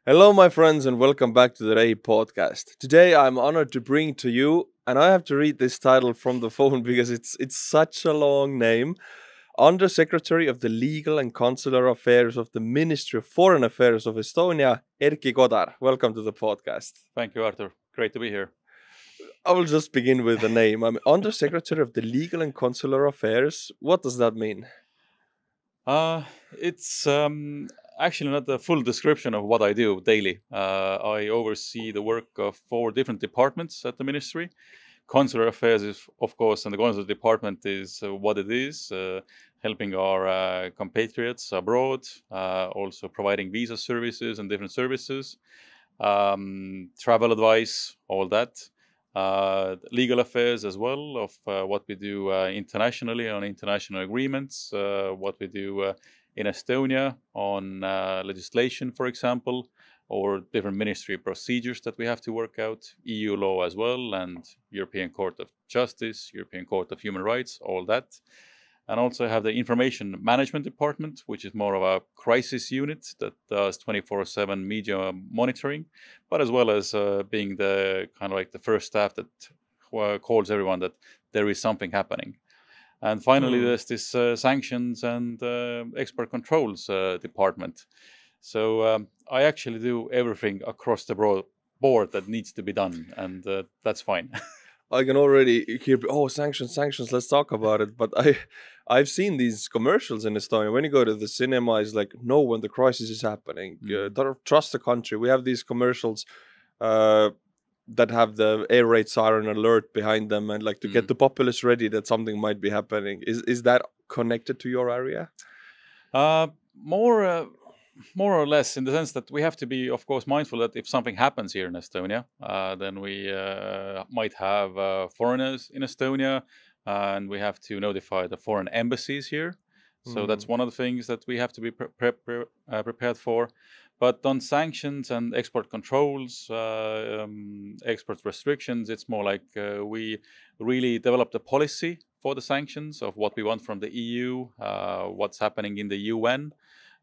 Hello, my friends, and welcome back to the REHI podcast. Today, I'm honored to bring to you, and I have to read this title from the phone because it's such a long name. Undersecretary of the Legal and Consular Affairs of the Ministry of Foreign Affairs of Estonia, Erki Kodar. Welcome to the podcast. Thank you, Arthur. Great to be here. I will just begin with the name. I'm Undersecretary of the Legal and Consular Affairs. What does that mean? It's actually not the full description of what I do daily. I oversee the work of 4 different departments at the ministry. Consular affairs is, of course, and the consular department is what it is, helping our compatriots abroad, also providing visa services and different services, travel advice, all that. Legal affairs as well of what we do internationally on international agreements, what we do in Estonia on legislation, for example, or different ministry procedures that we have to work out, EU law as well, and European Court of Justice, European Court of Human Rights, all that. And also have the information management department, which is more of a crisis unit that does 24/7 media monitoring, but as well as being the kind of like the first staff that calls everyone that there is something happening. And finally, there's this sanctions and export controls department. So I actually do everything across the board that needs to be done, and that's fine. I can already hear, oh, sanctions, sanctions, let's talk about it. But I've seen these commercials in Estonia. When you go to the cinema, it's like, no, when the crisis is happening, don't trust the country. We have these commercials that have the air raid siren alert behind them and like to get the populace ready that something might be happening. Is that connected to your area? More or less, in the sense that we have to be, of course, mindful that if something happens here in Estonia, then we might have foreigners in Estonia, and we have to notify the foreign embassies here. So that's one of the things that we have to be prepared for. But on sanctions and export controls, export restrictions, it's more like we really developed a policy for the sanctions of what we want from the EU, what's happening in the UN.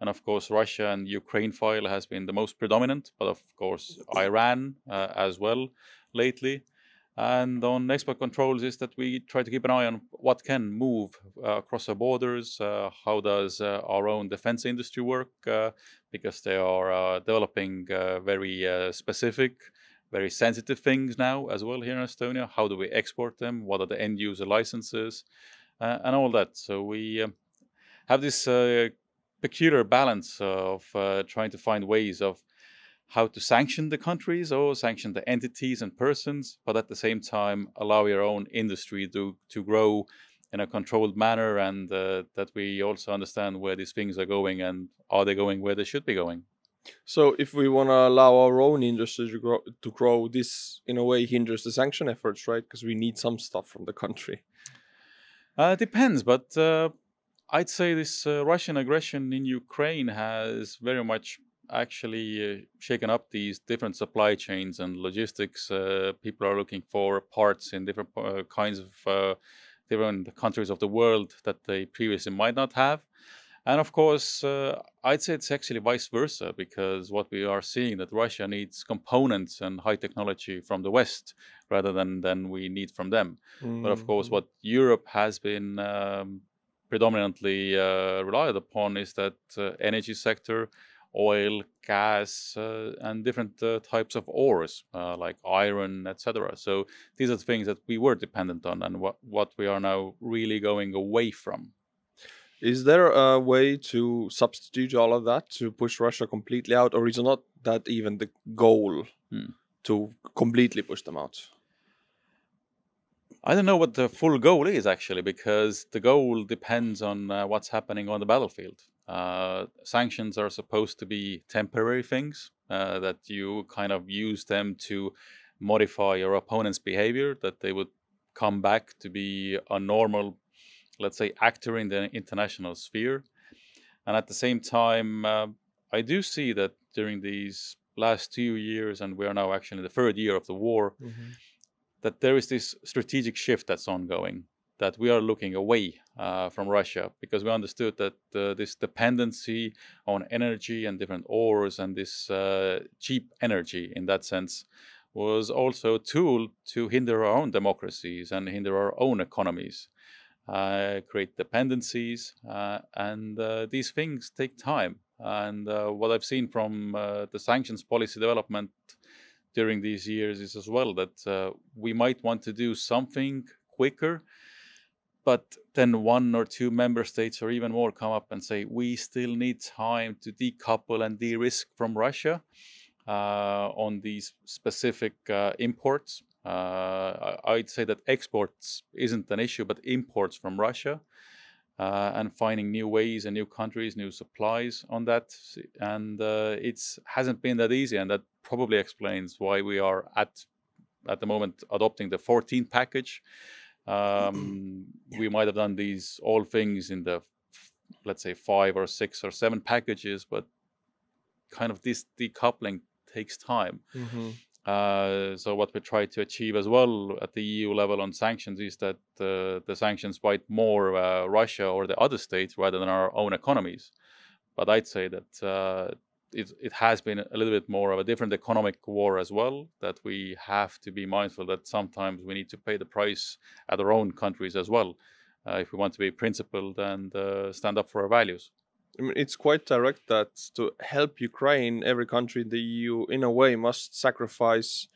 And of course, Russia and Ukraine file has been the most predominant, but of course, Iran as well lately. And on export controls is that we try to keep an eye on what can move across our borders. How does our own defense industry work? Because they are developing very specific, very sensitive things now as well here in Estonia. How do we export them? What are the end user licenses? And all that. So we have this peculiar balance of trying to find ways of how to sanction the countries or sanction the entities and persons, but at the same time allow your own industry to grow in a controlled manner, and that we also understand where these things are going and are they going where they should be going. So if we want to allow our own industry to grow, this in a way hinders the sanction efforts, right? Because we need some stuff from the country. Depends, but I'd say this Russian aggression in Ukraine has very much actually shaken up these different supply chains and logistics. People are looking for parts in different kinds of different countries of the world that they previously might not have. And of course, I'd say it's actually vice versa, because what we are seeing that Russia needs components and high technology from the West rather than we need from them. But of course, what Europe has been predominantly relied upon is that energy sector, oil, gas, and different types of ores like iron, etc. So these are the things that we were dependent on, and what we are now really going away from. Is there a way to substitute all of that to push Russia completely out, or is it not that even the goal to completely push them out? I don't know what the full goal is actually, because the goal depends on what's happening on the battlefield. Sanctions are supposed to be temporary things that you kind of use them to modify your opponent's behavior, that they would come back to be a normal, let's say, actor in the international sphere. And at the same time, I do see that during these last 2 years, and we are now actually in the third year of the war, that there is this strategic shift that's ongoing, that we are looking away from Russia, because we understood that this dependency on energy and different ores and this cheap energy in that sense was also a tool to hinder our own democracies and hinder our own economies, create dependencies, and these things take time. And what I've seen from the sanctions policy development during these years is as well that we might want to do something quicker, but then one or two member states or even more come up and say, we still need time to decouple and de-risk from Russia on these specific imports. I'd say that exports isn't an issue, but imports from Russia, and finding new ways and new countries, new supplies on that. And it hasn't been that easy, and that probably explains why we are at the moment adopting the 14th package. We might have done these all things in the, let's say, 5 or 6 or 7 packages, but kind of this decoupling takes time. So what we try to achieve as well at the EU level on sanctions is that the sanctions bite more Russia or the other states rather than our own economies. But I'd say that it has been a little bit more of a different economic war as well, that we have to be mindful that sometimes we need to pay the price at our own countries as well, if we want to be principled and stand up for our values. I mean, it's quite direct that to help Ukraine, every country in the EU, in a way, must sacrifice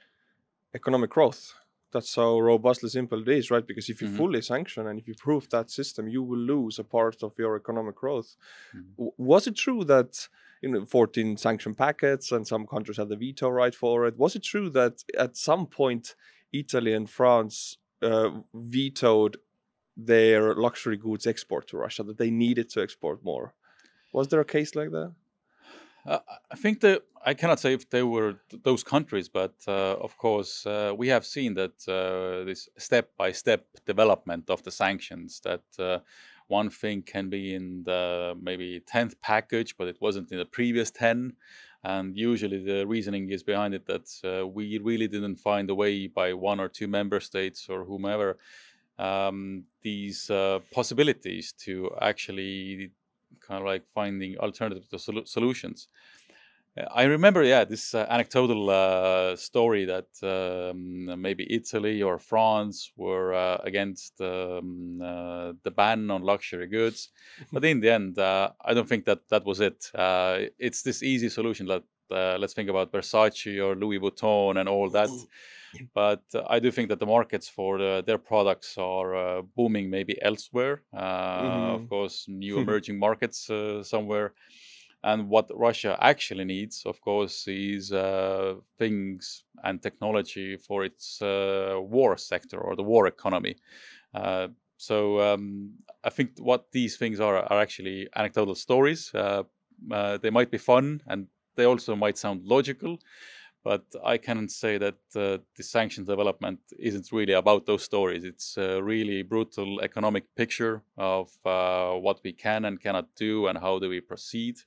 economic growth. That's how robustly simple it is, right? Because if you fully sanction and if you prove that system, you will lose a part of your economic growth. Was it true that 14 sanction packets and some countries had the veto right for it? Was it true that at some point Italy and France vetoed their luxury goods export to Russia, that they needed to export more? Was there a case like that? I think that I cannot say if they were those countries, but of course we have seen that this step-by-step development of the sanctions, that one thing can be in the maybe 10th package, but it wasn't in the previous 10. And usually the reasoning is behind it that we really didn't find a way by one or two member states or whomever these possibilities to actually kind of like finding alternative solutions. I remember, this anecdotal story that maybe Italy or France were against the ban on luxury goods, but in the end, I don't think that was it. It's this easy solution that let's think about Versace or Louis Vuitton and all that. But I do think that the markets for their products are booming maybe elsewhere. Of course, new emerging markets somewhere. And what Russia actually needs, of course, is things and technology for its war sector or the war economy. So I think what these things are actually anecdotal stories. They might be fun and they also might sound logical. But I can say that the sanctions development isn't really about those stories. It's a really brutal economic picture of what we can and cannot do and how do we proceed.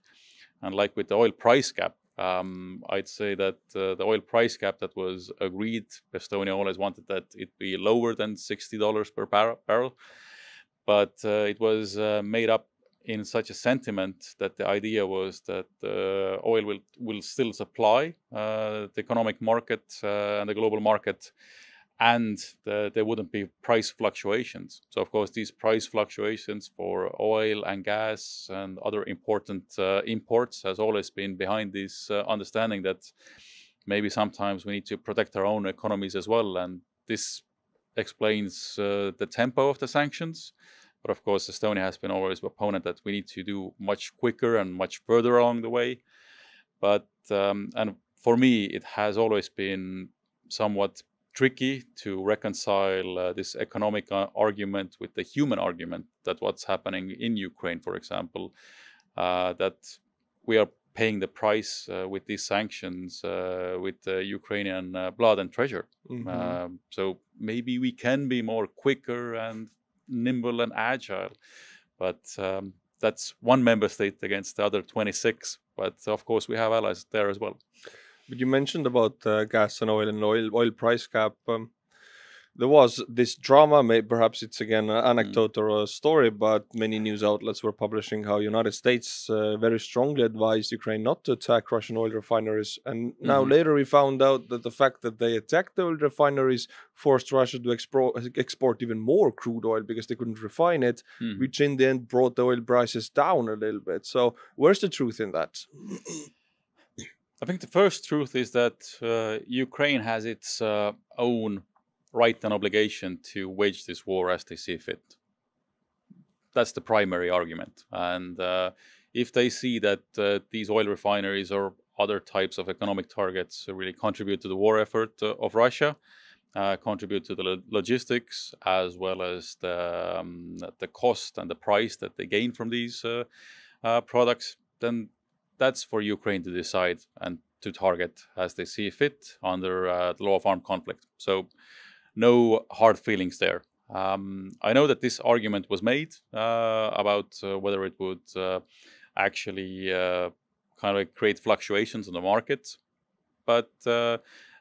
And like with the oil price cap, I'd say that the oil price cap that was agreed, Estonia always wanted that it be lower than $60 per barrel. But it was made up in such a sentiment that the idea was that oil will still supply the economic market and the global market, and there wouldn't be price fluctuations. So, of course, these price fluctuations for oil and gas and other important imports has always been behind this understanding that maybe sometimes we need to protect our own economies as well. And this explains the tempo of the sanctions. But of course, Estonia has been always an opponent that we need to do much quicker and much further along the way. But and for me, it has always been somewhat tricky to reconcile this economic argument with the human argument that what's happening in Ukraine, for example, that we are paying the price with these sanctions with Ukrainian blood and treasure. So maybe we can be more quicker and nimble and agile, but that's one member state against the other 26. But of course, we have allies there as well. But you mentioned about gas and oil price cap. there was this drama. Perhaps it's again an Mm. anecdote or a story, but many news outlets were publishing how United States very strongly advised Ukraine not to attack Russian oil refineries. And now Mhm. later we found out that the fact that they attacked the oil refineries forced Russia to export even more crude oil because they couldn't refine it, Mhm. which in the end brought the oil prices down a little bit. So where's the truth in that? I think the first truth is that Ukraine has its own right and obligation to wage this war as they see fit. That's the primary argument. And if they see that these oil refineries or other types of economic targets really contribute to the war effort of Russia, contribute to the logistics as well as the cost and the price that they gain from these products, then that's for Ukraine to decide and to target as they see fit under the law of armed conflict. So no hard feelings there. I know that this argument was made about whether it would actually kind of create fluctuations in the market, but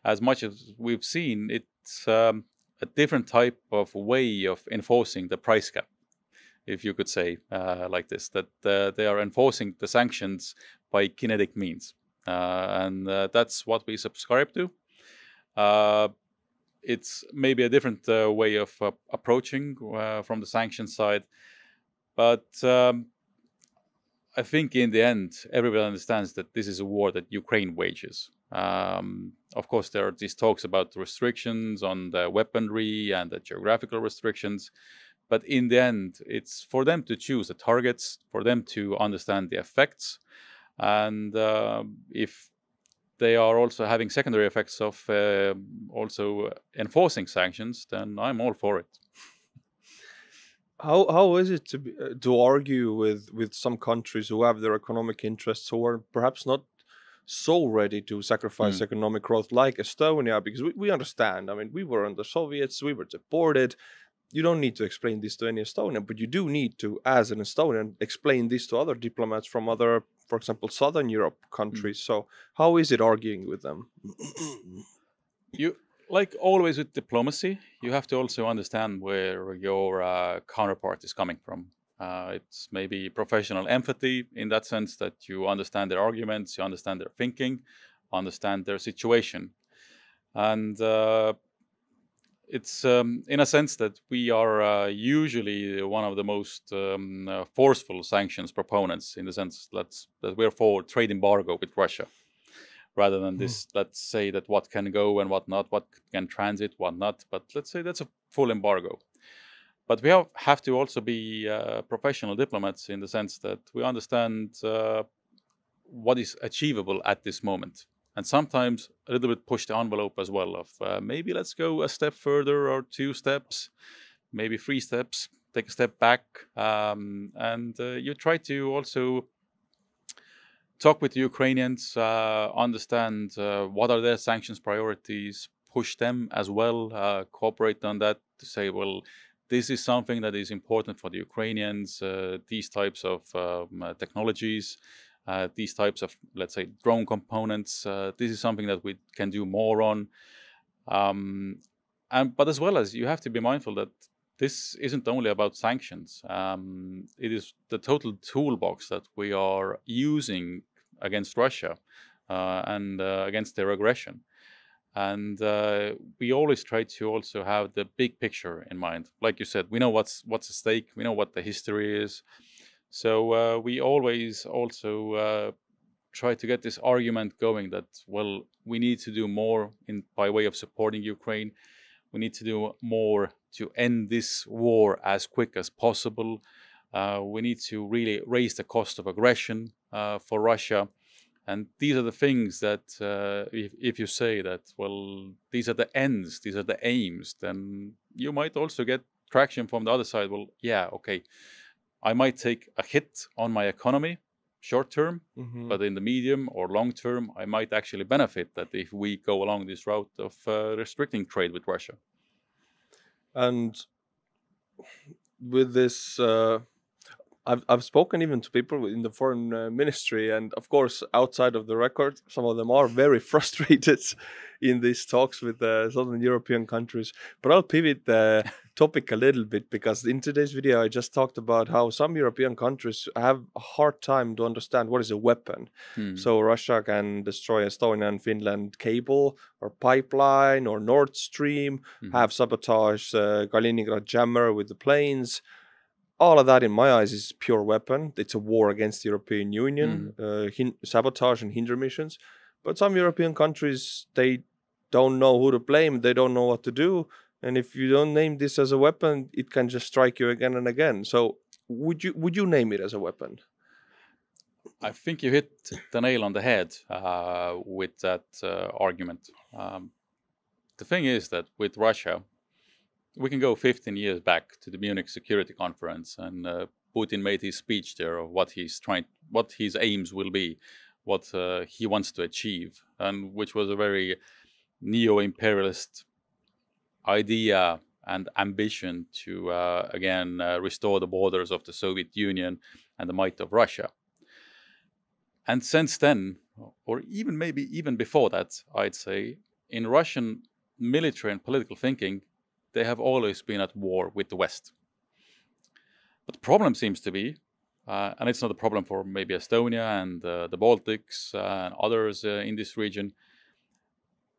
as much as we've seen, it's a different type of way of enforcing the price cap, if you could say like this, that they are enforcing the sanctions by kinetic means. And that's what we subscribe to. It's maybe a different way of approaching from the sanction side. But I think in the end, everybody understands that this is a war that Ukraine wages. Of course, there are these talks about restrictions on the weaponry and the geographical restrictions. But in the end, it's for them to choose the targets, for them to understand the effects. And if they are also having secondary effects of also enforcing sanctions, then I'm all for it. How is it to argue with some countries who have their economic interests who are perhaps not so ready to sacrifice Mm. economic growth like Estonia? Because we understand. I mean, we were under Soviets, we were deported. You don't need to explain this to any Estonian, but you do need to, as an Estonian, explain this to other diplomats from other, for example, Southern Europe Mm. countries. So how is it arguing with them? You, like always with diplomacy, you have to also understand where your counterpart is coming from. It's maybe professional empathy in that sense that you understand their arguments, you understand their thinking, understand their situation. And it's in a sense that we are usually one of the most forceful sanctions proponents in the sense that we're for trade embargo with Russia rather than this, let's say that what can go and what not, what can transit, what not. But let's say that's a full embargo. But we have to also be professional diplomats in the sense that we understand what is achievable at this moment. And sometimes a little bit push the envelope as well of maybe let's go a step further or 2 steps, maybe 3 steps, take a step back. And you try to also talk with the Ukrainians, understand what are their sanctions priorities, push them as well, cooperate on that to say, well, this is something that is important for the Ukrainians, these types of technologies, these types of, let's say, drone components. This is something that we can do more on. But as well as you have to be mindful that this isn't only about sanctions. It is the total toolbox that we are using against Russia and against their aggression. And we always try to also have the big picture in mind. Like you said, we know what's at stake. We know what the history is. So we always also try to get this argument going that, well, we need to do more by way of supporting Ukraine. We need to do more to end this war as quick as possible. We need to really raise the cost of aggression for Russia. And these are the things that, if you say that, well, these are the ends, these are the aims, then you might also get traction from the other side. Well, yeah, okay, I might take a hit on my economy short term, but in the medium or long term, I might actually benefit that if we go along this route of restricting trade with Russia. And with this, I've spoken even to people in the foreign ministry, and of course, outside of the record, some of them are very frustrated in these talks with southern European countries. But I'll pivot the topic a little bit, because in today's video, I just talked about how some European countries have a hard time to understand what is a weapon. So Russia can destroy Estonia and Finland cable or pipeline or Nord Stream, have sabotage Kaliningrad jammer with the planes. All of that, in my eyes, is pure weapon. It's a war against the European Union, sabotage and hinder missions. But some European countries, they don't know who to blame. They don't know what to do. And if you don't name this as a weapon, it can just strike you again and again. So would you name it as a weapon? I think you hit the nail on the head with that argument. The thing is that with Russia, we can go 15 years back to the Munich Security Conference, and Putin made his speech there of what his aims will be, what he wants to achieve, and which was a very neo-imperialist idea and ambition to again restore the borders of the Soviet Union and the might of Russia. And since then, or maybe even before that, I'd say, in Russian military and political thinking, they have always been at war with the West. But the problem seems to be, and it's not a problem for maybe Estonia and the Baltics and others in this region,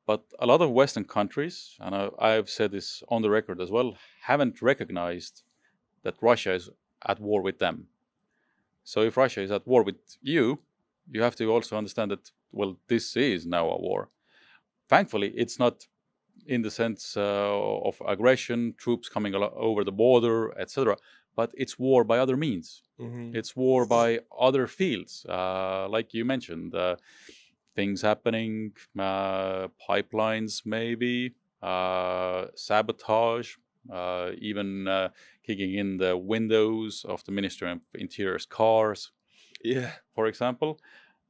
but a lot of Western countries, and I've said this on the record as well, haven't recognized that Russia is at war with them. So if Russia is at war with you, you have to also understand that, well, this is now a war. Thankfully, it's not in the sense of aggression, troops coming over the border, etc. But it's war by other means. It's war by other fields, like you mentioned, things happening, pipelines maybe, sabotage, even kicking in the windows of the Ministry of Interior's cars, for example.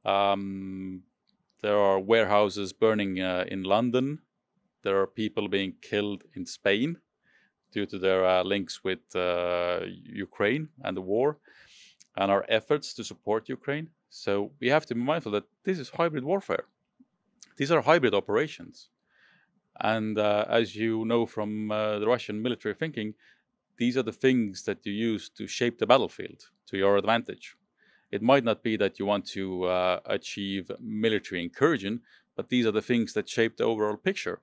There are warehouses burning in London. There are people being killed in Spain due to their links with Ukraine and the war and our efforts to support Ukraine. So we have to be mindful that this is hybrid warfare. These are hybrid operations. And as you know from the Russian military thinking, these are the things that you use to shape the battlefield to your advantage. It might not be that you want to achieve military incursion, but these are the things that shape the overall picture.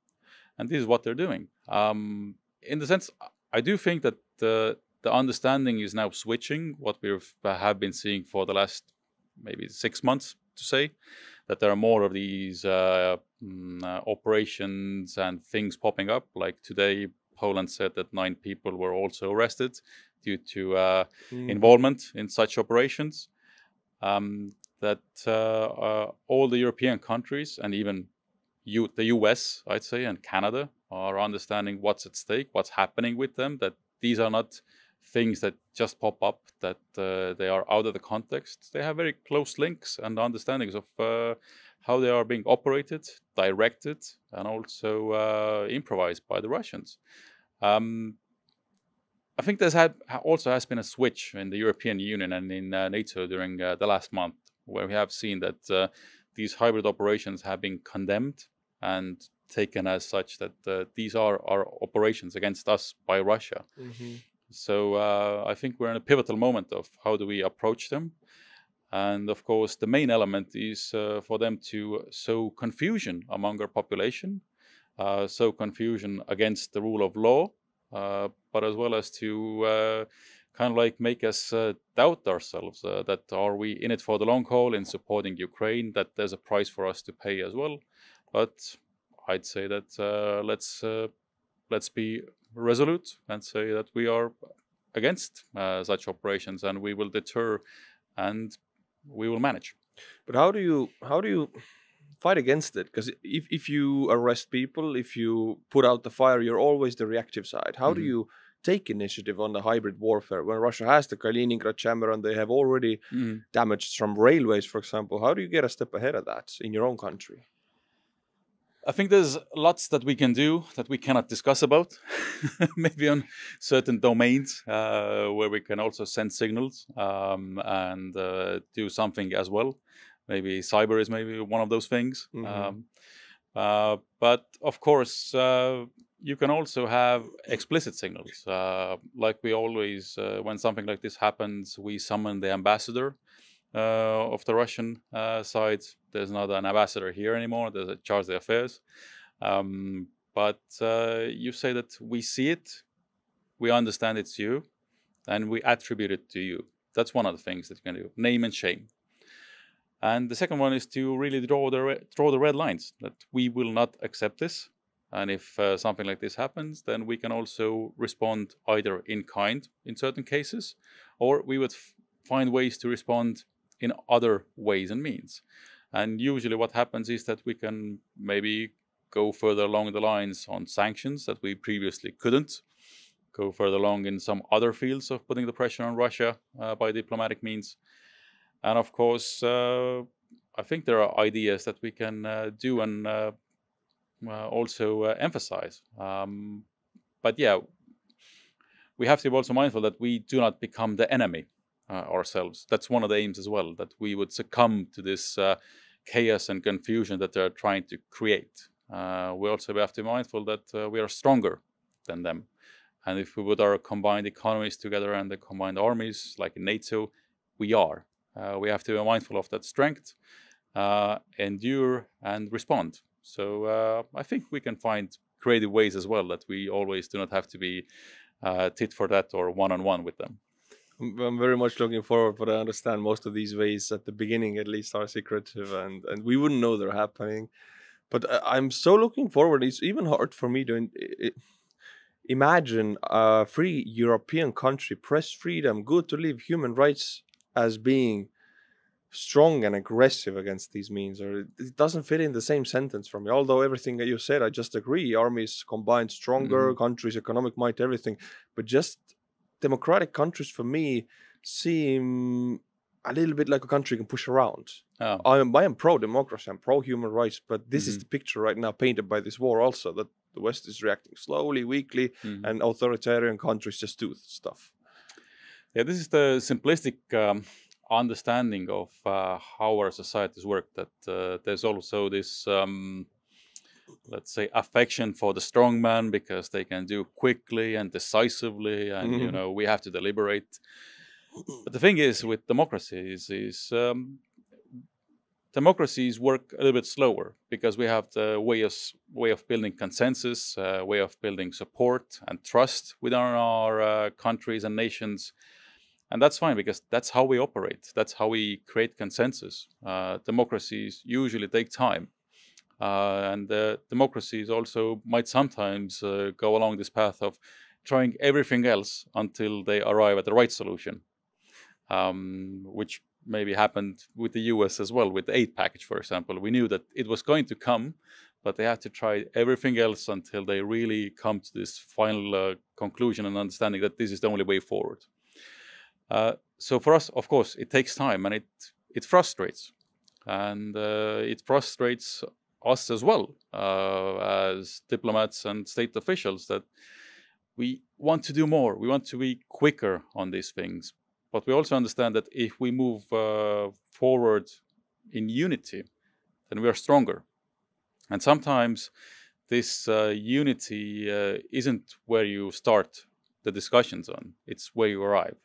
And this is what they're doing. In the sense, I do think that the understanding is now switching, what we have been seeing for the last maybe 6 months, to say, that there are more of these operations and things popping up. Like today, Poland said that 9 people were also arrested due to involvement in such operations. That all the European countries and even the US, I'd say, and Canada are understanding what's at stake, what's happening with them, that these are not things that just pop up, that they are out of the context. They have very close links and understandings of how they are being operated, directed, and also improvised by the Russians. I think there also has been a switch in the European Union and in NATO during the last month, where we have seen that these hybrid operations have been condemned and taken as such, that these are our operations against us by Russia. So I think we're in a pivotal moment of how do we approach them. And of course, the main element is for them to sow confusion among our population, sow confusion against the rule of law, but as well as to kind of like make us doubt ourselves, that are we in it for the long haul in supporting Ukraine, that there's a price for us to pay as well. But I'd say that let's be resolute and say that we are against such operations, and we will deter and we will manage. But how do you fight against it? Because if you arrest people, if you put out the fire, you're always the reactive side. How do you take initiative on the hybrid warfare when Russia has the Kaliningrad chamber and they have already damaged some railways, for example? How do you get a step ahead of that in your own country? I think there's lots that we can do that we cannot discuss about. Maybe on certain domains where we can also send signals and do something as well. Maybe cyber is maybe one of those things. But of course, you can also have explicit signals. Like we always, when something like this happens, we summon the ambassador of the Russian side. There's not an ambassador here anymore. There's a charge d'affaires. But you say that we see it, we understand it's you, and we attribute it to you. That's one of the things that you can do. Name and shame. And the second one is to really draw the red lines, that we will not accept this. And if something like this happens, then we can also respond either in kind in certain cases, or we would find ways to respond in other ways and means. And usually what happens is that we can maybe go further along the lines on sanctions that we previously couldn't, go further along in some other fields of putting the pressure on Russia by diplomatic means. And of course, I think there are ideas that we can do and also emphasize. But yeah, we have to be also mindful that we do not become the enemy ourselves. That's one of the aims as well, that we would succumb to this chaos and confusion that they're trying to create. We also have to be mindful that we are stronger than them. And if we put our combined economies together and the combined armies, like in NATO, we are. We have to be mindful of that strength, endure, and respond. So I think we can find creative ways as well, that we always do not have to be tit for tat or one-on-one with them. I'm very much looking forward, but I understand most of these ways at the beginning at least are secretive and we wouldn't know they're happening. But I'm so looking forward. It's even hard for me to imagine a free European country, press freedom, good to live, human rights as being strong and aggressive against these means, or it doesn't fit in the same sentence for me. Although everything that you said, I just agree. Armies combined stronger, countries, economic might, everything. But just democratic countries for me seem a little bit like a country you can push around. Oh. I am pro-democracy, I'm pro-human rights, but this is the picture right now painted by this war also, that the West is reacting slowly, weakly, and authoritarian countries just do stuff. Yeah, this is the simplistic understanding of how our societies work, that there's also this let's say affection for the strong man because they can do quickly and decisively, and you know, we have to deliberate. But the thing is with democracies is democracies work a little bit slower because we have the way of building consensus, way of building support and trust within our countries and nations. And that's fine because that's how we operate. That's how we create consensus. Democracies usually take time. And democracies also might sometimes go along this path of trying everything else until they arrive at the right solution, which maybe happened with the US as well, with the aid package, for example. We knew that it was going to come, but they had to try everything else until they really come to this final conclusion and understanding that this is the only way forward. So for us, of course, it takes time, and it frustrates. And it frustrates us as well as diplomats and state officials, that we want to do more. We want to be quicker on these things. But we also understand that if we move forward in unity, then we are stronger. And sometimes this unity isn't where you start the discussions on, it's where you arrive.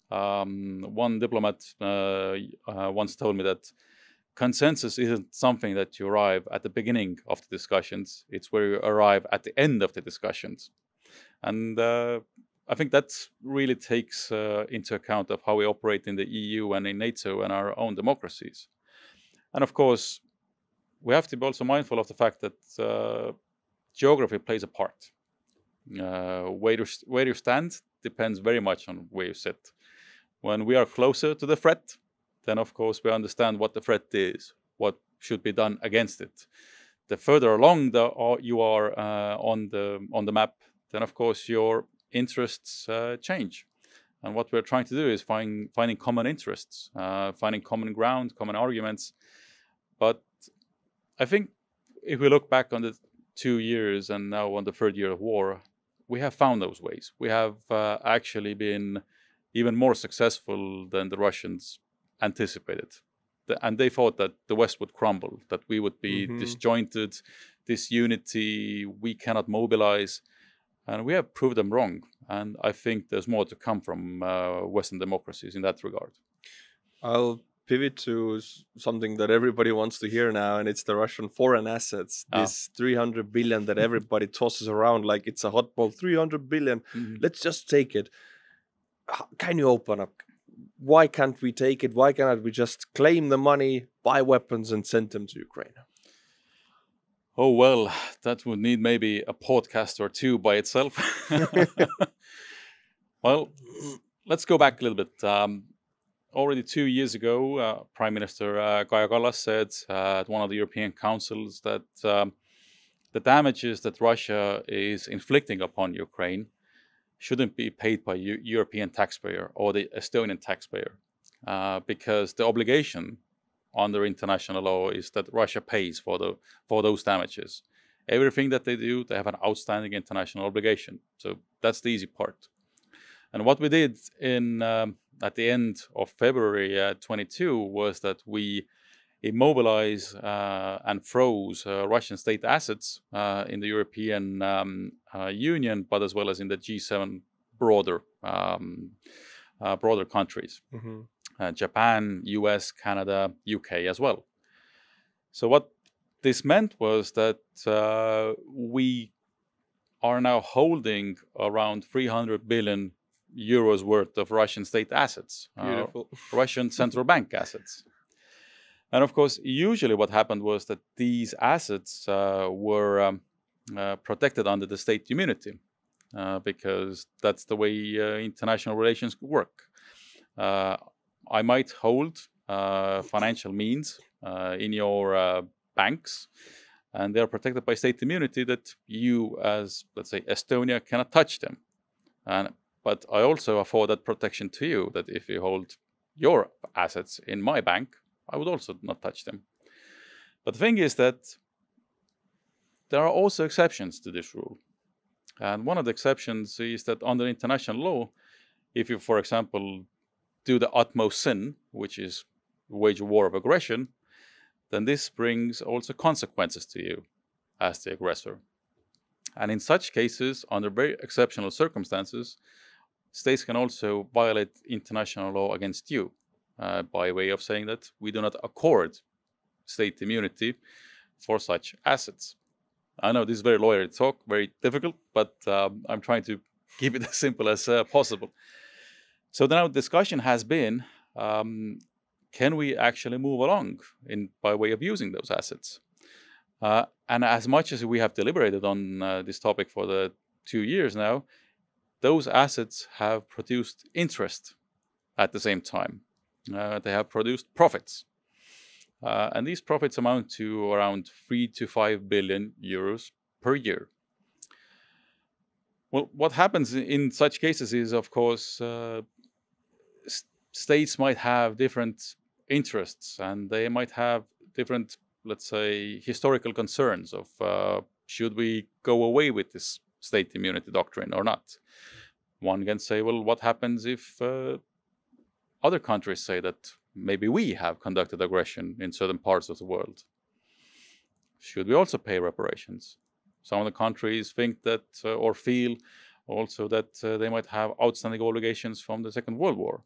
One diplomat once told me that consensus isn't something that you arrive at the beginning of the discussions, it's where you arrive at the end of the discussions. And I think that really takes into account of how we operate in the EU and in NATO and our own democracies. And of course, we have to be also mindful of the fact that geography plays a part. Where you stand depends very much on where you sit. When we are closer to the threat, then of course we understand what the threat is, what should be done against it. The further along you are on the map, then of course your interests change. And what we're trying to do is finding common interests, finding common ground, common arguments. But I think if we look back on the 2 years and now on the third year of war, we have found those ways. We have actually been even more successful than the Russians anticipated. And they thought that the West would crumble, that we would be disjointed, disunity, we cannot mobilize. And we have proved them wrong. And I think there's more to come from Western democracies in that regard. I'll pivot to something that everybody wants to hear now, and it's the Russian foreign assets. This 300 billion that everybody tosses around like it's a hot ball. 300 billion. Let's just take it. Can you open up? Why can't we take it? Why cannot we just claim the money, buy weapons, and send them to Ukraine? Oh, well, that would need maybe a podcast or two by itself. Well, let's go back a little bit. Already 2 years ago, Prime Minister Kaja Kallas said at one of the European councils that the damages that Russia is inflicting upon Ukraine shouldn't be paid by European taxpayer or the Estonian taxpayer, because the obligation under international law is that Russia pays for those damages. Everything that they do, they have an outstanding international obligation. So that's the easy part. And what we did at the end of February 22 was that we immobilized and froze Russian state assets in the European Union, but as well as in the G7 broader countries. Japan, US, Canada, UK as well. So what this meant was that we are now holding around 300 billion euros worth of Russian state assets, Russian central bank assets. And of course, usually what happened was that these assets were protected under the state immunity, because that's the way international relations work. I might hold financial means in your banks, and they're protected by state immunity that you, as, let's say, Estonia, cannot touch them. But I also afford that protection to you, that if you hold your assets in my bank, I would also not touch them. But the thing is that there are also exceptions to this rule. And one of the exceptions is that under international law, if you, for example, do the utmost sin, which is wage a war of aggression, then this brings also consequences to you as the aggressor. And in such cases, under very exceptional circumstances, states can also violate international law against you by way of saying that we do not accord state immunity for such assets. I know this is very lawyery talk, very difficult, but I'm trying to keep it as simple as possible. So now the discussion has been, can we actually move along by way of using those assets? And as much as we have deliberated on this topic for the 2 years now, those assets have produced interest at the same time. They have produced profits. And these profits amount to around 3 to 5 billion euros per year. Well, what happens in such cases is, of course, states might have different interests, and they might have different, let's say, historical concerns of should we go away with this state immunity doctrine or not. One can say, well, what happens if other countries say that maybe we have conducted aggression in certain parts of the world? Should we also pay reparations? Some of the countries think that or feel also that they might have outstanding obligations from the Second World War.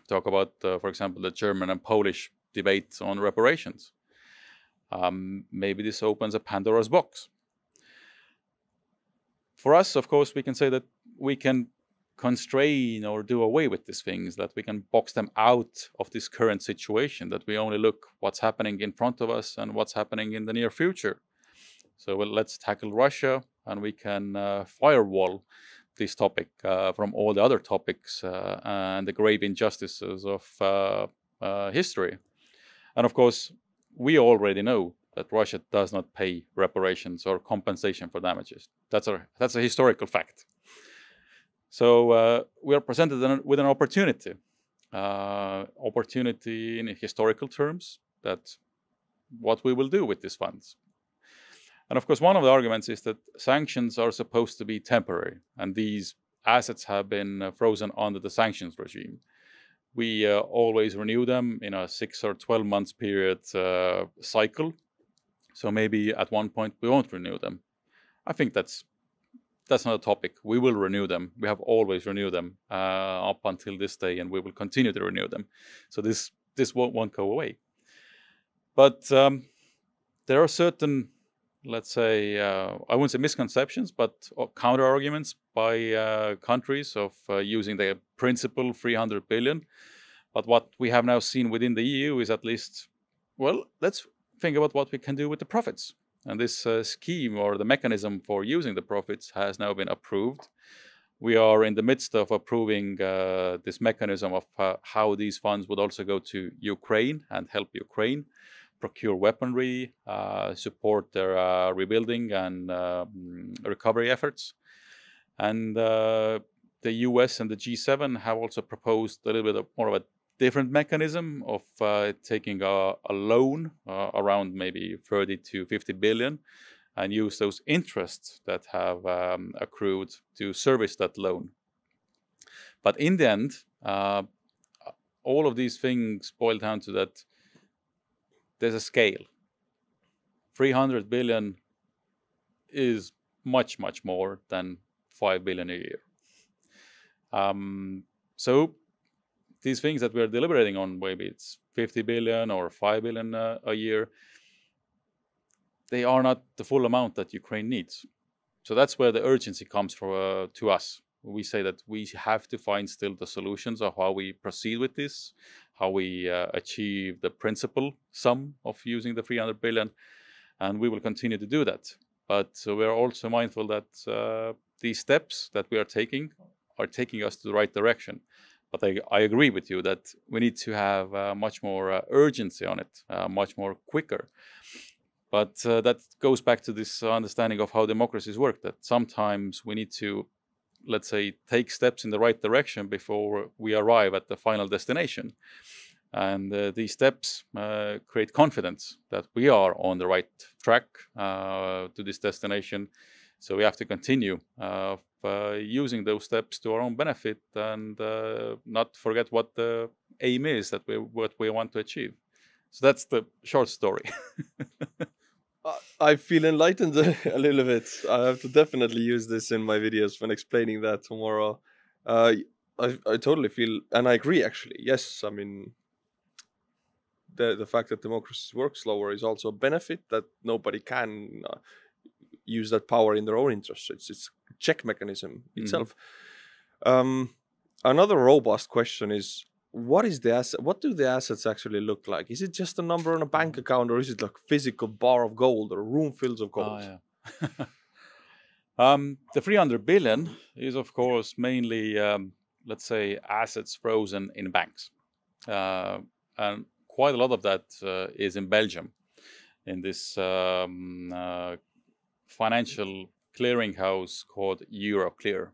Talk about, for example, the German and Polish debate on reparations. Maybe this opens a Pandora's box. For us, of course, we can say that we can constrain or do away with these things, that we can box them out of this current situation, that we only look what's happening in front of us and what's happening in the near future. So let's tackle Russia, and we can firewall this topic from all the other topics and the grave injustices of history. And of course, we already know that Russia does not pay reparations or compensation for damages. That's a historical fact. So we are presented with an opportunity in historical terms, that what we will do with these funds. And of course, one of the arguments is that sanctions are supposed to be temporary, and these assets have been frozen under the sanctions regime. We always renew them in a 6 or 12 months period cycle. So maybe at one point we won't renew them. I think that's not a topic. We will renew them. We have always renewed them up until this day, and we will continue to renew them. So this won't go away. But there are certain, let's say, I wouldn't say misconceptions, but counter arguments by countries of using the principal 300 billion. But what we have now seen within the EU is at least, well, let's think about what we can do with the profits. And this scheme or the mechanism for using the profits has now been approved. We are in the midst of approving this mechanism of how these funds would also go to Ukraine and help Ukraine procure weaponry, support their rebuilding and recovery efforts. And the US and the G7 have also proposed a little bit more of a different mechanism of taking a loan around maybe 30 to 50 billion and use those interests that have accrued to service that loan. But in the end, all of these things boil down to that there's a scale. 300 billion is much, much more than 5 billion a year. So these things that we're deliberating on, maybe it's 50 billion or 5 billion a year, they are not the full amount that Ukraine needs. So that's where the urgency comes to us. We say that we have to find still the solutions of how we proceed with this, how we achieve the principal sum of using the 300 billion, and we will continue to do that. But we're also mindful that these steps that we are taking us to the right direction. But I agree with you that we need to have much more urgency on it, much more quicker. But that goes back to this understanding of how democracies work, that sometimes we need to, let's say, take steps in the right direction before we arrive at the final destination. And these steps create confidence that we are on the right track to this destination. So we have to continue using those steps to our own benefit and not forget what the aim is that what we want to achieve. So that's the short story. I feel enlightened a little bit. I have to definitely use this in my videos when explaining that tomorrow. I totally feel, and I agree actually. Yes, I mean, the fact that democracies work slower is also a benefit, that nobody can use that power in their own interests. It's a check mechanism itself. Another robust question is, what is the asset? What do the assets actually look like? Is it just a number on a bank account, or is it like physical bar of gold or room filled of gold? The 300 billion is, of course, mainly, let's say, assets frozen in banks. And quite a lot of that is in Belgium, in this financial clearinghouse called Euroclear.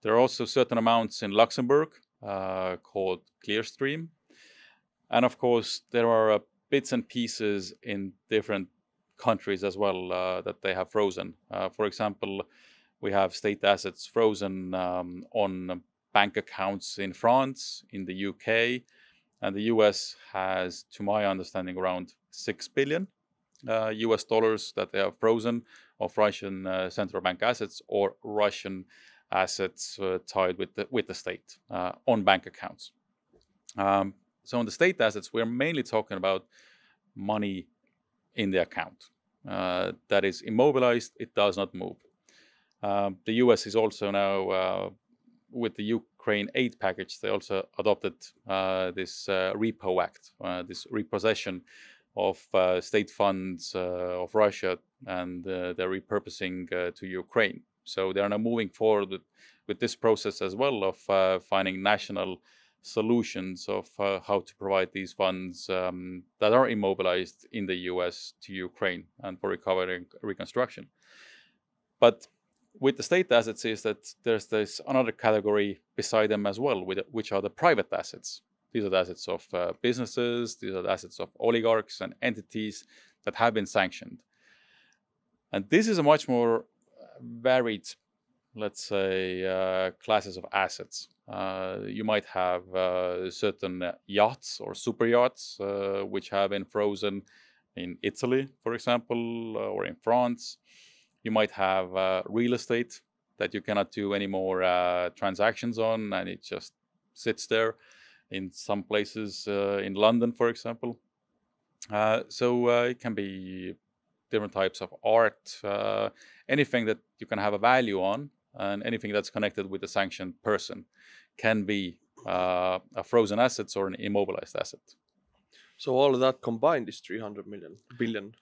There are also certain amounts in Luxembourg called Clearstream. And of course, there are bits and pieces in different countries as well that they have frozen. For example, we have state assets frozen on bank accounts in France, in the UK, and the US has, to my understanding, around 6 billion US dollars that they have frozen of Russian central bank assets or Russian assets tied with the state on bank accounts. So on the state assets, we're mainly talking about money in the account that is immobilized. It does not move. The US is also now, with the Ukraine aid package, they also adopted this Repo Act, this repossession of state funds of Russia, and they're repurposing to Ukraine. So they are now moving forward with this process as well of finding national solutions of how to provide these funds that are immobilized in the US to Ukraine and for recovery and reconstruction. But with the state assets is that there's this another category beside them as well, which are the private assets. These are the assets of businesses, these are the assets of oligarchs and entities that have been sanctioned. And this is a much more varied, let's say, classes of assets. You might have certain yachts or super yachts, which have been frozen in Italy, for example, or in France. You might have real estate that you cannot do any more transactions on, and it just sits there in some places in London, for example. So it can be different types of art, anything that you can have a value on, and anything that's connected with a sanctioned person can be a frozen asset or an immobilized asset. So all of that combined is 300 billion.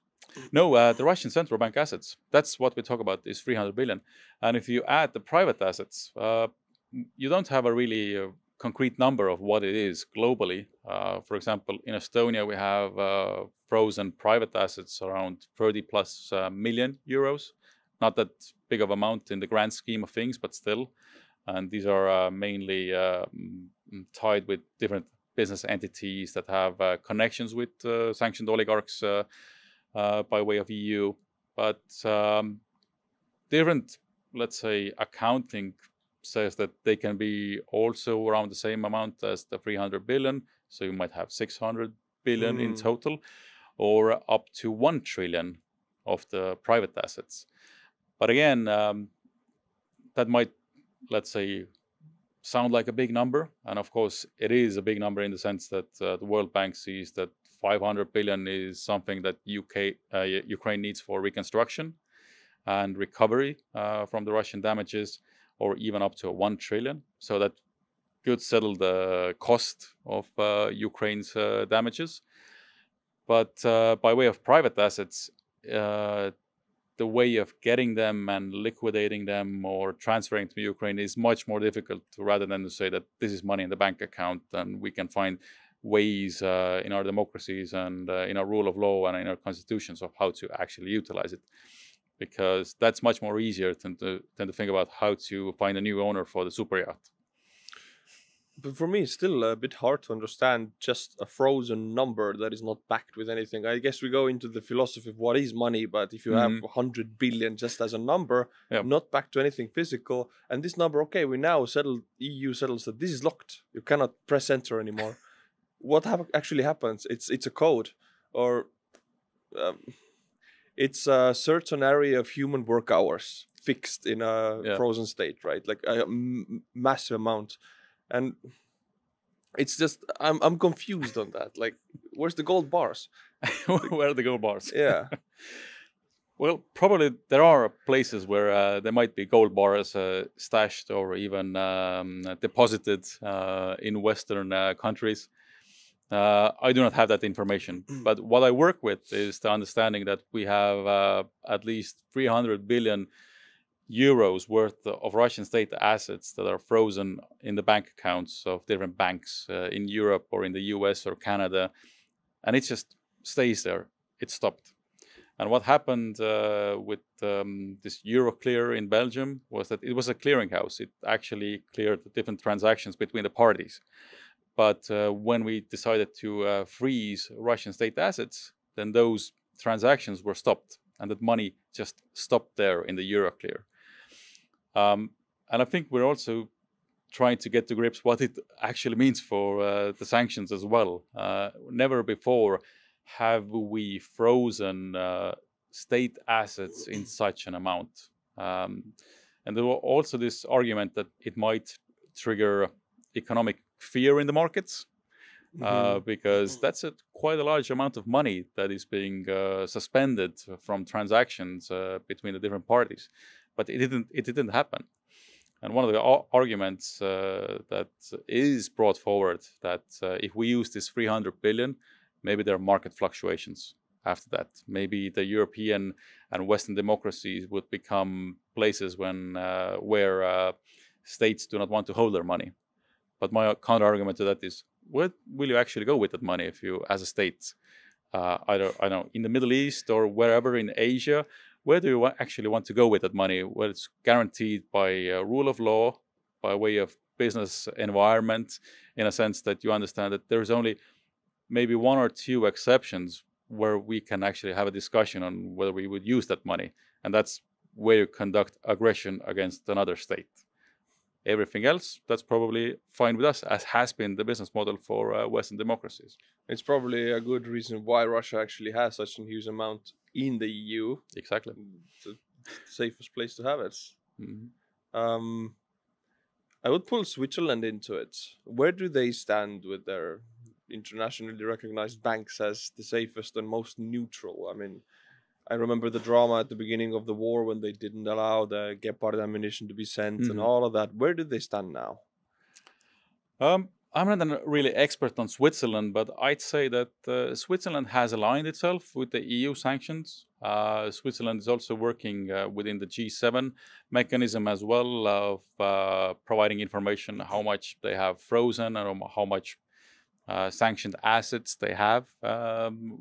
No, the Russian central bank assets, that's what we talk about, is 300 billion. And if you add the private assets, you don't have a really concrete number of what it is globally. For example, in Estonia, we have frozen private assets around 30 plus million euros. Not that big of amount in the grand scheme of things, but still. And these are mainly tied with different business entities that have connections with sanctioned oligarchs by way of EU. But different, let's say, accounting says that they can be also around the same amount as the 300 billion. So you might have 600 billion in total, or up to 1 trillion of the private assets. But again, that might, let's say, sound like a big number. And of course, it is a big number in the sense that the World Bank sees that 500 billion is something that Ukraine needs for reconstruction and recovery from the Russian damages, or even up to 1 trillion. So that could settle the cost of Ukraine's damages. But by way of private assets, the way of getting them and liquidating them or transferring to Ukraine is much more difficult, rather than to say that this is money in the bank account and we can find ways in our democracies and in our rule of law and in our constitutions of how to actually utilize it. Because that's much more easier than to think about how to find a new owner for the super yacht. But for me, it's still a bit hard to understand just a frozen number that is not backed with anything. I guess we go into the philosophy of what is money, but if you have 100 billion just as a number, not backed to anything physical, and this number, okay, we now settled, EU settles that this is locked. You cannot press enter anymore. What actually happens? It's a code, or it's a certain area of human work hours fixed in a frozen state, right? Like a massive amount. And it's just I'm confused on that. Like, where's the gold bars? Where are the gold bars? Yeah. Well, probably there are places where there might be gold bars stashed or even deposited in Western countries. I do not have that information. But what I work with is the understanding that we have at least 300 billion euros worth of Russian state assets that are frozen in the bank accounts of different banks in Europe or in the US or Canada. And it just stays there. It stopped. And what happened with this Euroclear in Belgium was that it was a clearinghouse. It actually cleared the different transactions between the parties. But when we decided to freeze Russian state assets, then those transactions were stopped. And that money just stopped there in the Euroclear. And I think we're also trying to get to grips what it actually means for the sanctions as well. Never before have we frozen state assets in such an amount. And there was also this argument that it might trigger economic fear in the markets, because that's quite a large amount of money that is being suspended from transactions between the different parties. But it didn't happen. And one of the arguments that is brought forward that if we use this 300 billion, maybe there are market fluctuations after that. Maybe the European and Western democracies would become places where states do not want to hold their money. But my counter argument to that is, where will you actually go with that money if you, as a state, either I don't know, in the Middle East or wherever in Asia? Where do you actually want to go with that money? Well, it's guaranteed by rule of law, by way of business environment, in a sense that you understand that there's only maybe 1 or 2 exceptions where we can actually have a discussion on whether we would use that money. And that's where you conduct aggression against another state. Everything else, that's probably fine with us, as has been the business model for Western democracies. It's probably a good reason why Russia actually has such a huge amount in the EU. Exactly. It's the safest place to have it. Mm-hmm. I would pull Switzerland into it. Where do they stand with their internationally recognized banks as the safest and most neutral? I mean, I remember the drama at the beginning of the war when they didn't allow the Gepard ammunition to be sent and all of that. Where do they stand now? I'm not a really expert on Switzerland, but I'd say that Switzerland has aligned itself with the EU sanctions. Switzerland is also working within the G7 mechanism as well of providing information how much they have frozen and how much sanctioned assets they have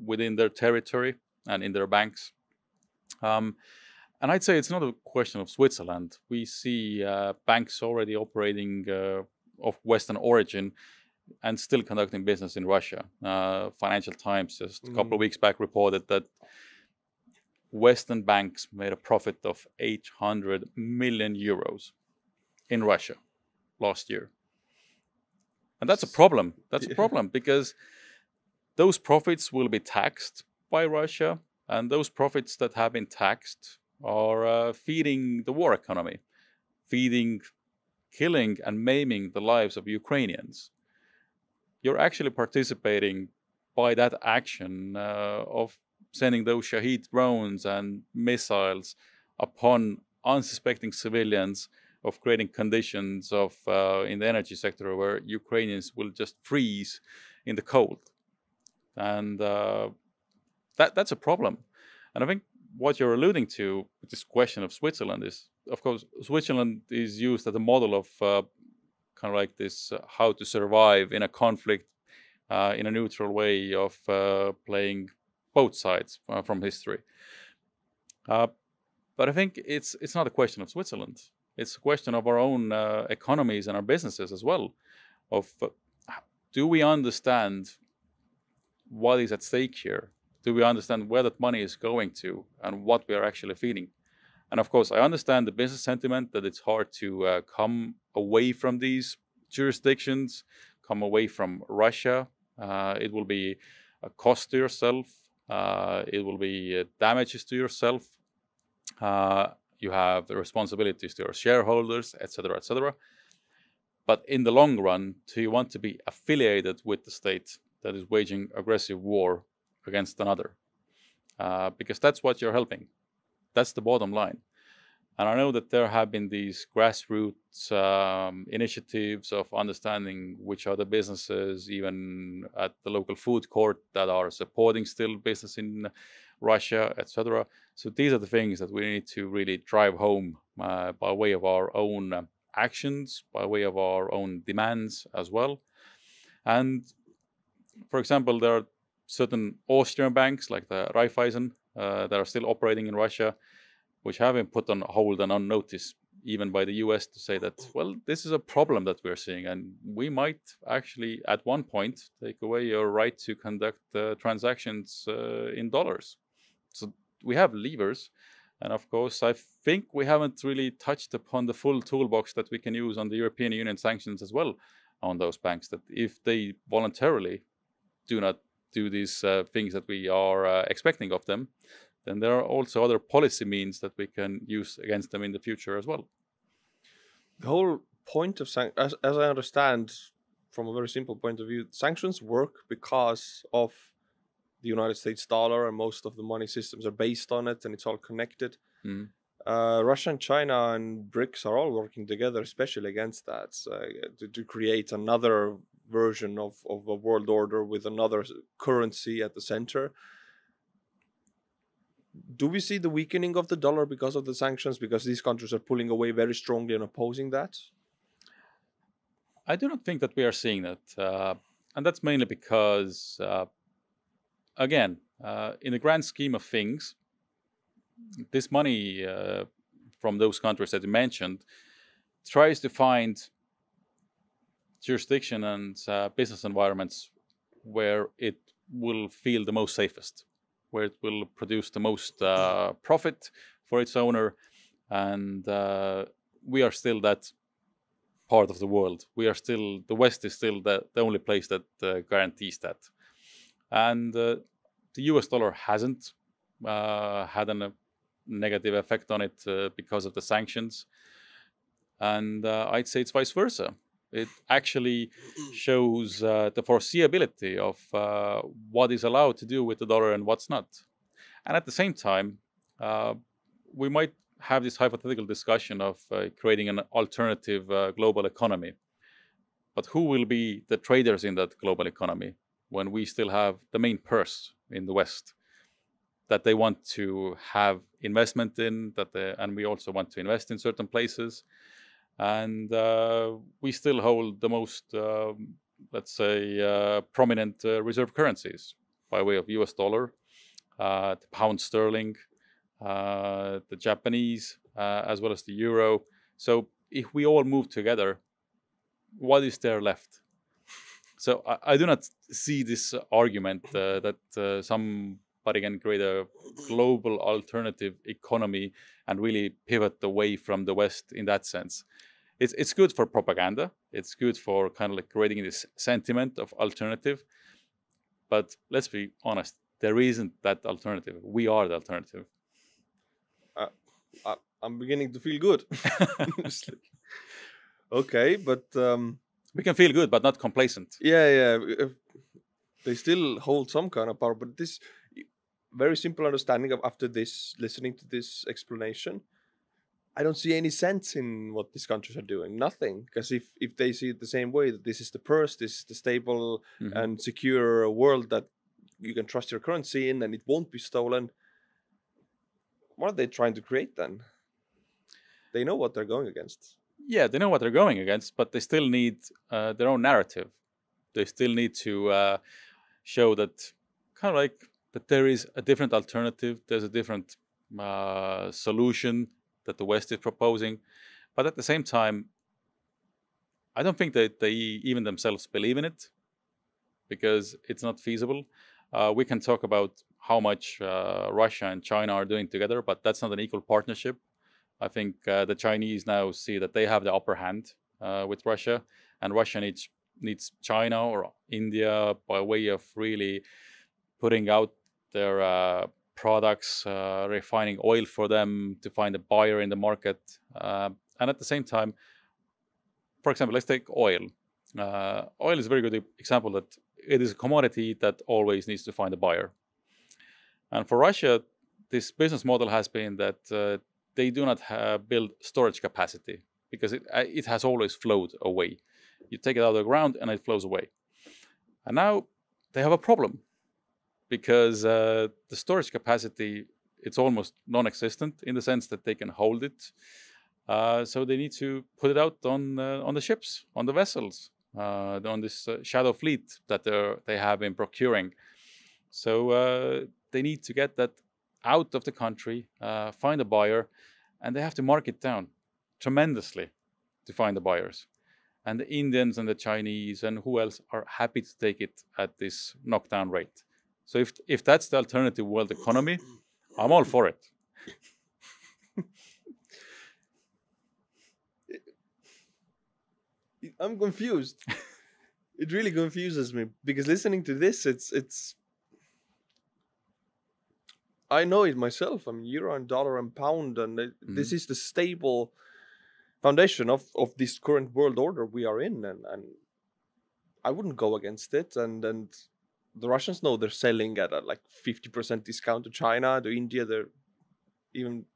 within their territory and in their banks. And I'd say it's not a question of Switzerland. We see banks already operating of Western origin and still conducting business in Russia. Financial Times just a couple of weeks back reported that Western banks made a profit of 800 million euros in Russia last year. And that's a problem. That's a problem because those profits will be taxed by Russia, and those profits that have been taxed are feeding the war economy, feeding, killing, and maiming the lives of Ukrainians. You're actually participating by that action of sending those Shahed drones and missiles upon unsuspecting civilians, of creating conditions of in the energy sector where Ukrainians will just freeze in the cold. And that's a problem. And I think what you're alluding to with this question of Switzerland is, of course, Switzerland is used as a model of kind of like this how to survive in a conflict in a neutral way of playing both sides from history. But I think it's not a question of Switzerland. It's a question of our own economies and our businesses as well. Of do we understand what is at stake here? Do we understand where that money is going to and what we are actually feeding? And of course, I understand the business sentiment that it's hard to come away from these jurisdictions, come away from Russia. It will be a cost to yourself. It will be damages to yourself. You have the responsibilities to your shareholders, etc., etc. But in the long run, do you want to be affiliated with the state that is waging aggressive war against another? Because that's what you're helping. That's the bottom line. And I know that there have been these grassroots initiatives of understanding which are the businesses, even at the local food court, that are supporting still business in Russia, etc. So these are the things that we need to really drive home by way of our own actions, by way of our own demands as well. And for example, there are certain Austrian banks like the Raiffeisen that are still operating in Russia, which have been put on hold and on notice even by the US to say that, well, this is a problem that we're seeing, and we might actually at one point take away your right to conduct transactions in dollars. So we have levers. And of course, I think we haven't really touched upon the full toolbox that we can use on the European Union sanctions as well on those banks, that if they voluntarily do not do these things that we are expecting of them, then there are also other policy means that we can use against them in the future as well. The whole point of sanctions, as I understand, from a very simple point of view, sanctions work because of the United States dollar, and most of the money systems are based on it, and it's all connected. Russia and China and BRICS are all working together, especially against that, to create another version of a world order with another currency at the center. Do we see the weakening of the dollar because of the sanctions, because these countries are pulling away very strongly and opposing that? I do not think that we are seeing that. And that's mainly because, again, in the grand scheme of things, this money from those countries that you mentioned tries to find jurisdiction and business environments where it will feel the most safest. where it will produce the most profit for its owner. And we are still that part of the world. The West is still the only place that guarantees that. And the US dollar hasn't had a negative effect on it because of the sanctions. And I'd say it's vice versa. It actually shows the foreseeability of what is allowed to do with the dollar and what's not. And at the same time, we might have this hypothetical discussion of creating an alternative global economy. But who will be the traders in that global economy when we still have the main purse in the West that they want to have investment in, and we also want to invest in certain places. And we still hold the most, let's say, prominent reserve currencies by way of US dollar, the pound sterling, the Japanese, as well as the euro. So if we all move together, what is there left? So I do not see this argument that somebody can create a global alternative economy and really pivot away from the West in that sense. It's good for propaganda. It's good for kind of like creating this sentiment of alternative. But let's be honest, there isn't that alternative. We are the alternative. I'm beginning to feel good. Okay, but we can feel good, but not complacent. Yeah. They still hold some kind of power, but this very simple understanding of after this, listening to this explanation, I don't see any sense in what these countries are doing. Nothing, because if they see it the same way, that this is the purse, this is the stable and secure world that you can trust your currency in, and it won't be stolen. What are they trying to create then? They know what they're going against. Yeah, they know what they're going against, but they still need their own narrative. They still need to show that kind of like that there is a different alternative. There's a different solution that the West is proposing. But at the same time, I don't think that they even themselves believe in it because it's not feasible. We can talk about how much Russia and China are doing together, but that's not an equal partnership. I think the Chinese now see that they have the upper hand with Russia, and Russia needs China or India by way of really putting out their products, refining oil for them to find a buyer in the market. And at the same time, for example, let's take oil. Oil is a very good example that it is a commodity that always needs to find a buyer. And for Russia, this business model has been that they do not build storage capacity because it has always flowed away. You take it out of the ground and it flows away. And now they have a problem because the storage capacity, it's almost non-existent in the sense that they can hold it. So they need to put it out on the ships, on the vessels, on this shadow fleet that they have been procuring. So they need to get that out of the country, find a buyer, and they have to mark it down tremendously to find the buyers. And the Indians and the Chinese and who else are happy to take it at this knockdown rate. So if that's the alternative world economy, I'm all for it. I'm confused. It really confuses me because listening to this, it's. I know it myself. I mean, euro and dollar and pound, and this is the stable foundation of this current world order we are in, and I wouldn't go against it. And the Russians know they're selling at a like 50% discount to China, to India. They're even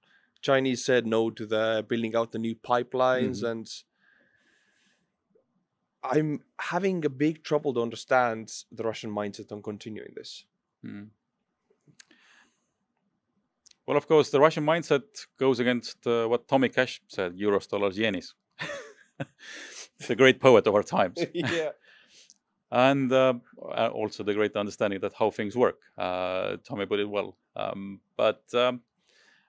Chinese said no to the building out the new pipelines, and I'm having a big trouble to understand the Russian mindset on continuing this. Well, of course, the Russian mindset goes against what Tommy Cash said, euros, dollars, yenis. He's a great poet of our times. Yeah. And also the great understanding that how things work. Tommy put it well. But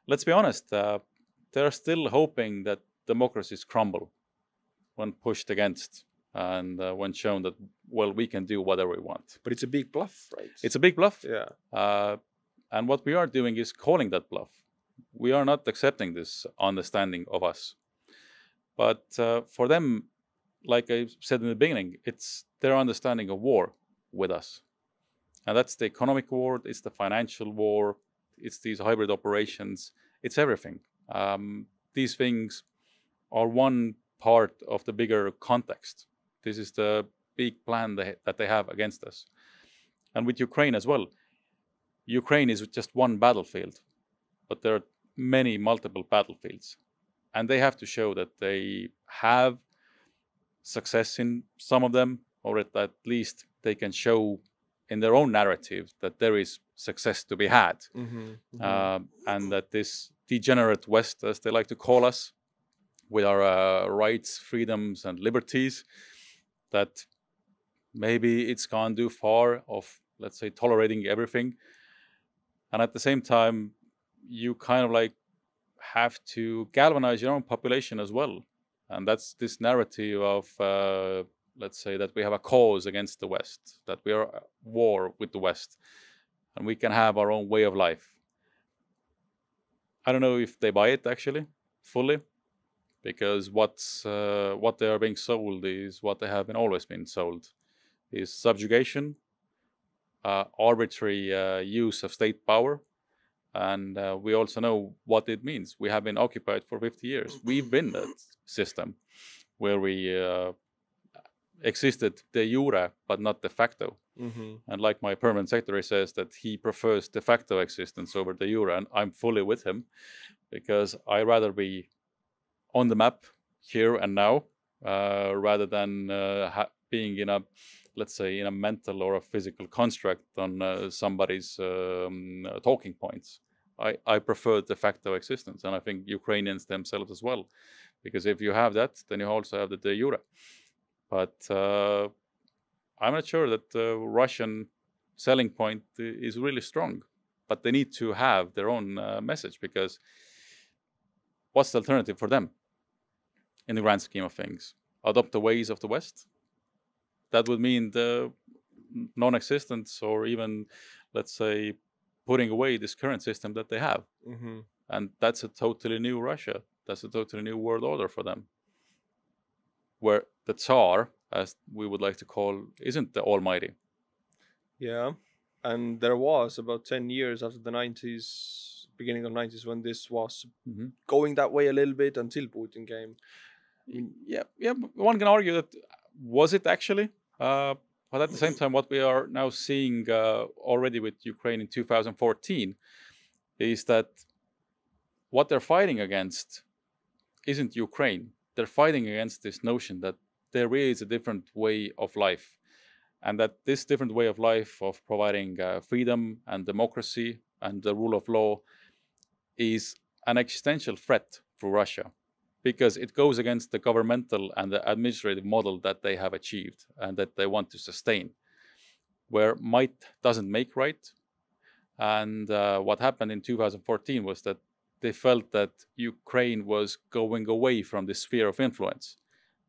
let's be honest, they're still hoping that democracies crumble when pushed against and when shown that, well, we can do whatever we want. But it's a big bluff, right? It's a big bluff. Yeah. And what we are doing is calling that bluff. We are not accepting this understanding of us. But for them, like I said in the beginning, it's their understanding of war with us. And that's the economic war, it's the financial war, it's these hybrid operations, it's everything. These things are one part of the bigger context. This is the big plan that they have against us. And with Ukraine as well, Ukraine is just one battlefield, but there are many multiple battlefields. And they have to show that they have success in some of them, or at least they can show in their own narrative that there is success to be had. And that this degenerate West, as they like to call us, with our rights, freedoms, and liberties, that maybe it's gone too far of, let's say, tolerating everything. And at the same time, you kind of like have to galvanize your own population as well. And that's this narrative of, let's say, that we have a cause against the West, that we are at war with the West, and we can have our own way of life. I don't know if they buy it actually fully, because what they are being sold is what they have always been sold, is subjugation, arbitrary use of state power. And we also know what it means. We have been occupied for 50 years. We've been that system where we existed de jure, but not de facto. And like my permanent secretary says, that he prefers de facto existence over de jure. And I'm fully with him, because I rather be on the map here and now, rather than being in a, let's say, in a mental or a physical construct on somebody's talking points. I prefer de facto existence, and I think Ukrainians themselves as well, because if you have that, then you also have the de jure. But I'm not sure that the Russian selling point is really strong, but they need to have their own message, because what's the alternative for them in the grand scheme of things? Adopt the ways of the West? That would mean the non-existence, or even, let's say, putting away this current system that they have. And that's a totally new Russia. That's a totally new world order for them, where the Tsar, as we would like to call, isn't the almighty. Yeah. And there was about 10 years after the 90s, beginning of 90s, when this was going that way a little bit until Putin came. Yeah, one can argue that, was it actually? But at the same time, what we are now seeing already with Ukraine in 2014 is that what they're fighting against isn't Ukraine. They're fighting against this notion that there is a different way of life, and that this different way of life of providing freedom and democracy and the rule of law is an existential threat for Russia, because it goes against the governmental and the administrative model that they have achieved and that they want to sustain, where might doesn't make right. And what happened in 2014 was that they felt that Ukraine was going away from the sphere of influence.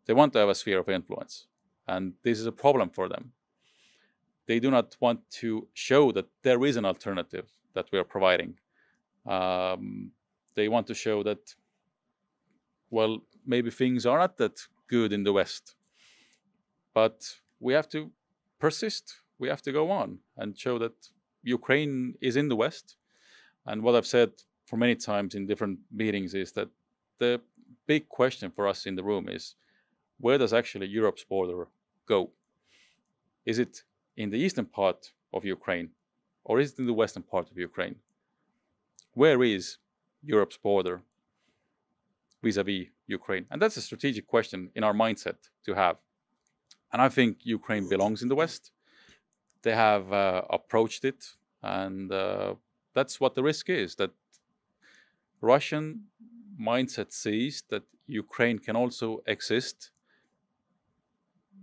They want to have a sphere of influence, and this is a problem for them. They do not want to show that there is an alternative that we are providing. They want to show that, well, maybe things are not that good in the West, but we have to persist. We have to go on and show that Ukraine is in the West. And what I've said for many times in different meetings is that the big question for us in the room is, where does actually Europe's border go? Is it in the eastern part of Ukraine, or is it in the western part of Ukraine? Where is Europe's border vis-a-vis Ukraine? And that's a strategic question in our mindset to have. And I think Ukraine belongs in the West. They have approached it, and that's what the risk is, that Russian mindset sees that Ukraine can also exist.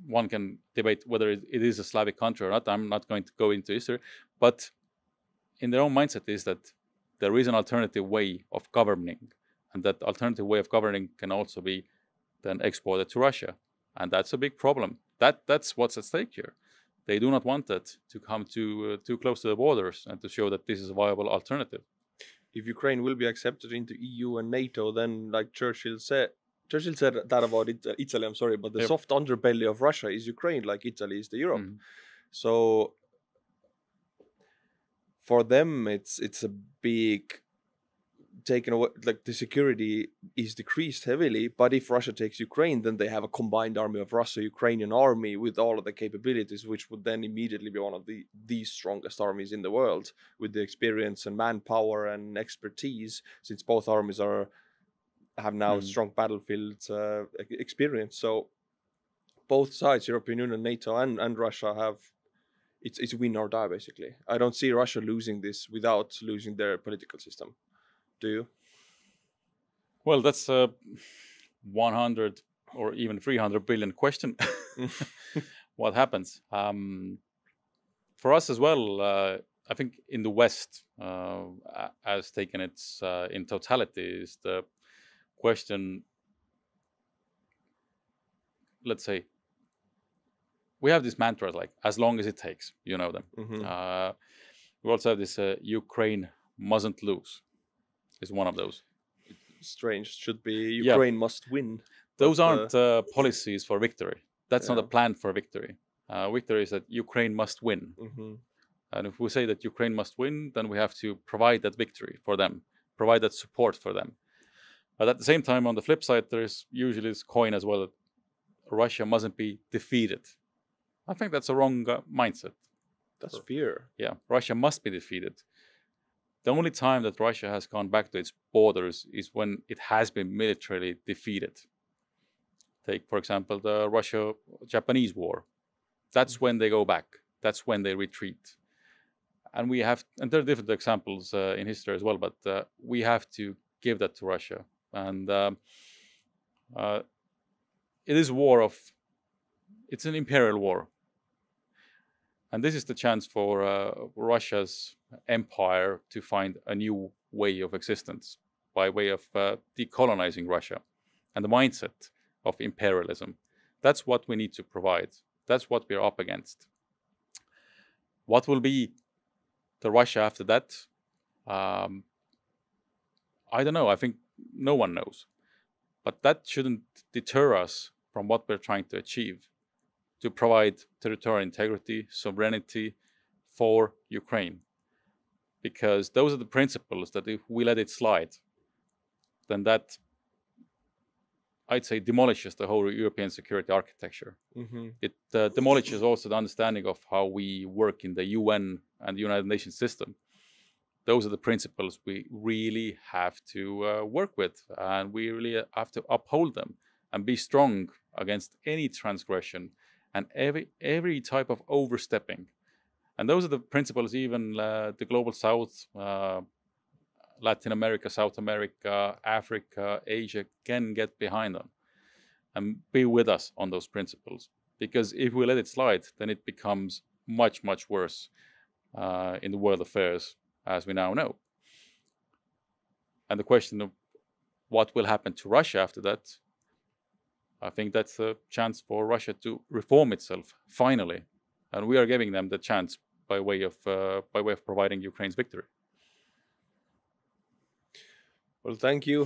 One can debate whether it is a Slavic country or not. I'm not going to go into history, but in their own mindset is that there is an alternative way of governing, and that alternative way of governing can also be then exported to Russia. And that's a big problem. That's what's at stake here. They do not want it to come too close to the borders and to show that this is a viable alternative. If Ukraine will be accepted into EU and NATO, then like Churchill said that about Italy, I'm sorry, but the Yep. soft underbelly of Russia is Ukraine, like Italy is the Europe. Mhm. So for them, it's a big taken away, like the security is decreased heavily. But if Russia takes Ukraine, then they have a combined army of Russo-Ukrainian army with all of the capabilities, which would then immediately be one of the strongest armies in the world, with the experience and manpower and expertise, since both armies have now strong battlefield experience. So both sides, European Union, NATO, and Russia, have it's win or die basically. I don't see Russia losing this without losing their political system. Do you? Well, that's a 100 or even 300 billion question. What happens? For us as well, I think in the West, as taken its in totality, is the question. Let's say we have these mantras like "as long as it takes," you know them. We also have this "Ukraine mustn't lose" is one of those. Strange. Should be Ukraine must win. Those aren't policies for victory. That's not a plan for victory. Victory is that Ukraine must win. And if we say that Ukraine must win, then we have to provide that victory for them, provide that support for them. But at the same time, on the flip side, there is usually this coin as well that Russia mustn't be defeated. I think that's a wrong mindset. That's fear. Yeah, Russia must be defeated. The only time that Russia has gone back to its borders is when it has been militarily defeated. Take, for example, the Russia-Japanese war. That's when they go back. That's when they retreat. And there are different examples in history as well, but we have to give that to Russia. And it is it's an imperial war. And this is the chance for Russia's empire to find a new way of existence by way of decolonizing Russia and the mindset of imperialism. That's what we need to provide. That's what we're up against. What will be the Russia after that? I don't know. I think no one knows. But that shouldn't deter us from what we're trying to achieve, to provide territorial integrity, sovereignty for Ukraine. Because those are the principles that if we let it slide, then that, I'd say, demolishes the whole European security architecture. It demolishes also the understanding of how we work in the UN and the United Nations system. Those are the principles we really have to work with, and we really have to uphold them and be strong against any transgression and every type of overstepping. And those are the principles even the global South, Latin America, South America, Africa, Asia can get behind on and be with us on those principles. Because if we let it slide, then it becomes much, much worse in the world affairs as we now know. And the question of what will happen to Russia after that, I think that's a chance for Russia to reform itself finally, and we are giving them the chance by way of providing Ukraine's victory. Well, thank you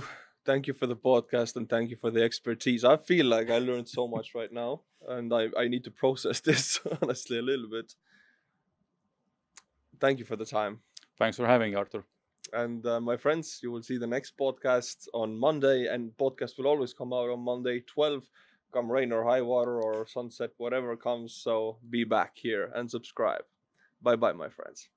for the podcast, and thank you for the expertise. I feel like I learned so much right now, and I need to process this honestly a little bit. Thank you for the time. Thanks for having me, Arthur. And my friends, you will see the next podcast on Monday, and podcast will always come out on Monday, 12, come rain or high water or sunset, whatever comes. So be back here and subscribe. Bye-bye, my friends.